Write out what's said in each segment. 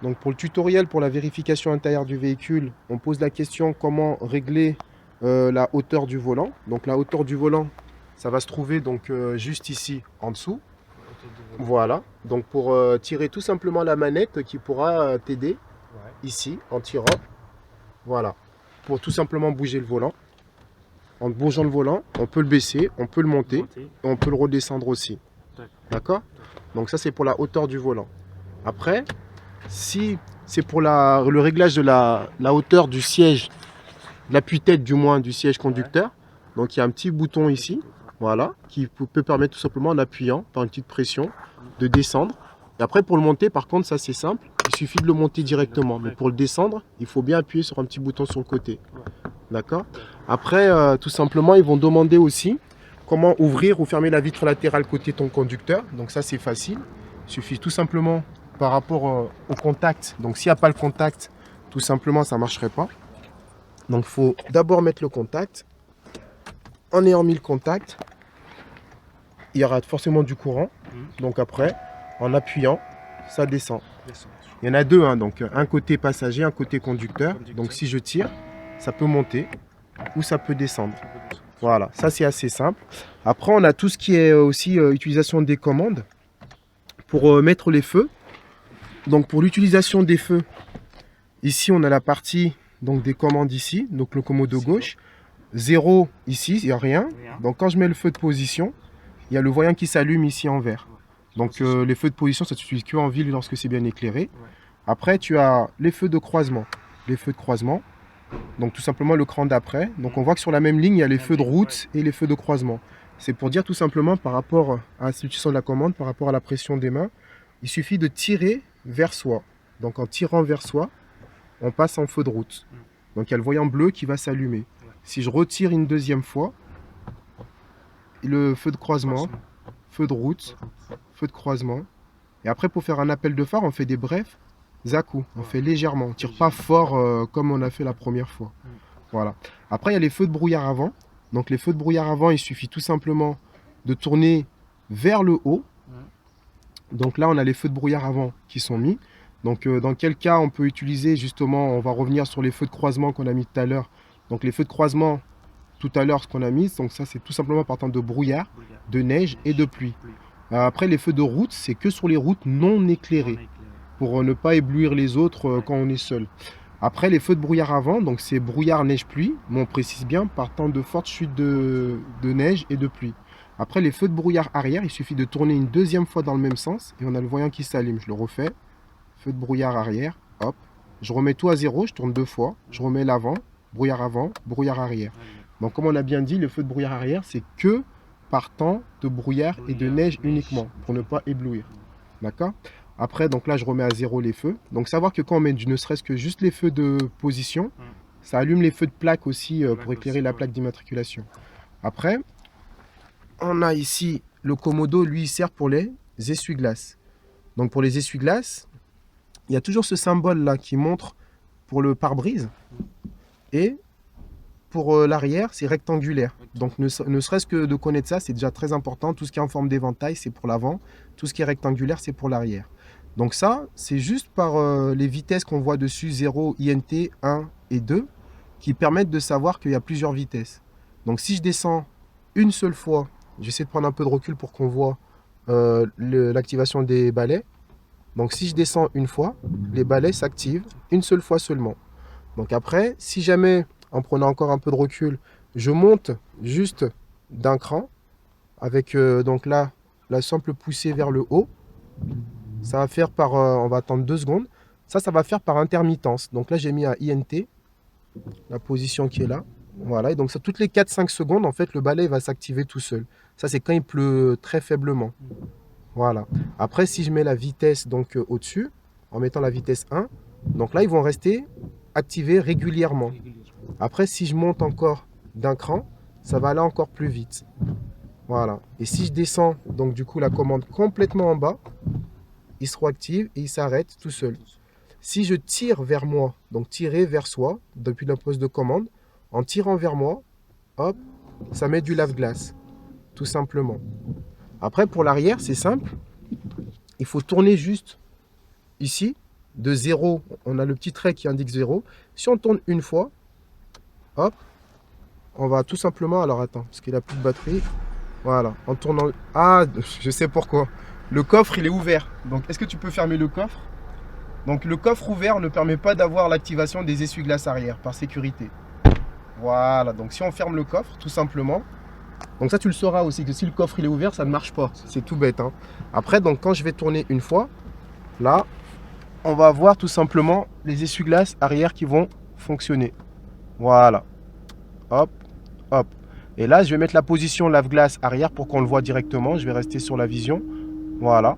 Donc pour le tutoriel, pour la vérification intérieure du véhicule, on pose la question comment régler la hauteur du volant. Donc la hauteur du volant, ça va se trouver donc juste ici en dessous. Voilà. Donc pour tirer tout simplement la manette qui pourra t'aider ici en tirant. Voilà. Pour tout simplement bouger le volant. En bougeant le volant, on peut le baisser, on peut le monter et on peut le redescendre aussi. D'accord? Donc ça c'est pour la hauteur du volant. Après, si c'est pour le réglage de la hauteur du siège, de l'appui-tête du moins du siège conducteur, donc il y a un petit bouton ici, voilà, qui peut permettre tout simplement en appuyant par une petite pression de descendre. Et après pour le monter, par contre, ça c'est simple, il suffit de le monter directement. Mais pour le descendre, il faut bien appuyer sur un petit bouton sur le côté. D'accord? Après, tout simplement, ils vont demander aussi comment ouvrir ou fermer la vitre latérale côté ton conducteur. Donc ça c'est facile, il suffit tout simplement par rapport au contact. Donc s'il n'y a pas le contact, tout simplement ça ne marcherait pas. Donc il faut d'abord mettre le contact. En ayant mis le contact, il y aura forcément du courant. Donc après, en appuyant, ça descend. Il y en a deux, hein, donc un côté passager, un côté conducteur. Donc si je tire, ça peut monter ou ça peut descendre. Voilà, ça c'est assez simple. Après, on a tout ce qui est aussi utilisation des commandes pour mettre les feux. Donc pour l'utilisation des feux, ici on a la partie donc, des commandes ici, donc le commodo gauche. 0 ici, il n'y a rien. Donc quand je mets le feu de position, il y a le voyant qui s'allume ici en vert. Donc les feux de position, ça ne s'utilise que en ville lorsque c'est bien éclairé. Après, tu as les feux de croisement. Les feux de croisement, donc tout simplement le cran d'après. Donc on voit que sur la même ligne, il y a les feux de route et les feux de croisement. C'est pour dire tout simplement par rapport à l'utilisation de la commande, par rapport à la pression des mains, il suffit de tirer vers soi. Donc en tirant vers soi, on passe en feu de route. Donc il y a le voyant bleu qui va s'allumer. Si je retire une deuxième fois, le feu de croisement, feu de route, feu de croisement. Et après, pour faire un appel de phare, on fait des brefs à-coups. On fait légèrement. On ne tire pas fort comme on a fait la première fois. Voilà. Après, il y a les feux de brouillard avant. Donc les feux de brouillard avant, il suffit tout simplement de tourner vers le haut. Donc là, on a les feux de brouillard avant qui sont mis. Donc dans quel cas on peut utiliser justement, on va revenir sur les feux de croisement qu'on a mis tout à l'heure. Donc les feux de croisement, tout à l'heure, ce qu'on a mis, donc ça c'est tout simplement partant de brouillard, de neige et de pluie. Après les feux de route, c'est que sur les routes non éclairées, pour ne pas éblouir les autres quand on est seul. Après les feux de brouillard avant, donc c'est brouillard, neige, pluie, mais on précise bien partant de fortes chutes de neige et de pluie. Après les feux de brouillard arrière, il suffit de tourner une deuxième fois dans le même sens et on a le voyant qui s'allume. Je le refais, feu de brouillard arrière, hop, je remets tout à zéro, je tourne deux fois, je remets l'avant, brouillard arrière. Donc comme on a bien dit, le feu de brouillard arrière, c'est que partant de brouillard et de neige uniquement, pour ne pas éblouir. D'accord? Après, donc là, je remets à zéro les feux. Donc savoir que quand on met ne serait-ce que juste les feux de position, ça allume les feux de plaque aussi pour éclairer la plaque d'immatriculation. Après, on a ici le commodo, lui, il sert pour les essuie-glaces. Donc pour les essuie-glaces, il y a toujours ce symbole-là qui montre pour le pare-brise. Et pour l'arrière, c'est rectangulaire. Donc ne serait-ce que de connaître ça, c'est déjà très important. Tout ce qui est en forme d'éventail, c'est pour l'avant. Tout ce qui est rectangulaire, c'est pour l'arrière. Donc ça, c'est juste par les vitesses qu'on voit dessus, 0, INT, 1 et 2, qui permettent de savoir qu'il y a plusieurs vitesses. Donc si je descends une seule fois, j'essaie de prendre un peu de recul pour qu'on voit l'activation des balais. Donc si je descends une fois, les balais s'activent une seule fois seulement. Donc après, si jamais, en prenant encore un peu de recul, je monte juste d'un cran, avec donc là, la simple poussée vers le haut, ça va faire par, on va attendre 2 secondes, ça va faire par intermittence. Donc là, j'ai mis un INT, la position qui est là. Voilà, et donc ça, toutes les 4-5 secondes, en fait, le balai va s'activer tout seul. Ça, c'est quand il pleut très faiblement. Voilà. Après, si je mets la vitesse donc au-dessus, en mettant la vitesse 1, donc là, ils vont rester activés régulièrement. Après, si je monte encore d'un cran, ça va aller encore plus vite. Voilà. Et si je descends, donc du coup, la commande complètement en bas, ils seront actifs et ils s'arrêtent tout seuls. Si je tire vers moi, donc tirer vers soi, depuis le poste de commande, en tirant vers moi, hop, ça met du lave-glace, tout simplement. Après, pour l'arrière, c'est simple. Il faut tourner juste ici de 0, on a le petit trait qui indique 0. Si on tourne une fois, hop, on va tout simplement... Alors attends, parce qu'il a plus de batterie. Voilà, en tournant... Ah, je sais pourquoi. Le coffre, il est ouvert. Donc, est-ce que tu peux fermer le coffre? Donc, le coffre ouvert ne permet pas d'avoir l'activation des essuie-glaces arrière, par sécurité. Voilà, donc si on ferme le coffre, tout simplement... Donc ça, tu le sauras aussi, que si le coffre, il est ouvert, ça ne marche pas. C'est tout bête, hein. Après, donc, quand je vais tourner une fois, là, on va avoir tout simplement les essuie-glaces arrière qui vont fonctionner. Voilà. Hop, hop. Et là, je vais mettre la position lave-glace arrière pour qu'on le voit directement. Je vais rester sur la vision. Voilà.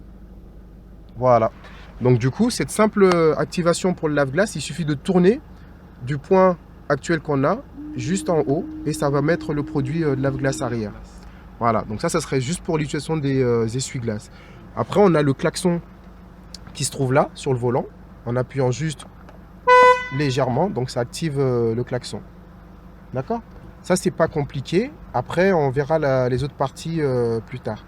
Voilà. Donc du coup, cette simple activation pour le lave-glace, il suffit de tourner du point actuel qu'on a juste en haut et ça va mettre le produit de lave-glace arrière. Voilà. Donc ça serait juste pour l'utilisation des essuie-glaces. Après, on a le klaxon qui se trouve là, sur le volant, en appuyant juste légèrement. Donc ça active le klaxon. D'accord? Ça, c'est pas compliqué. Après, on verra les autres parties plus tard.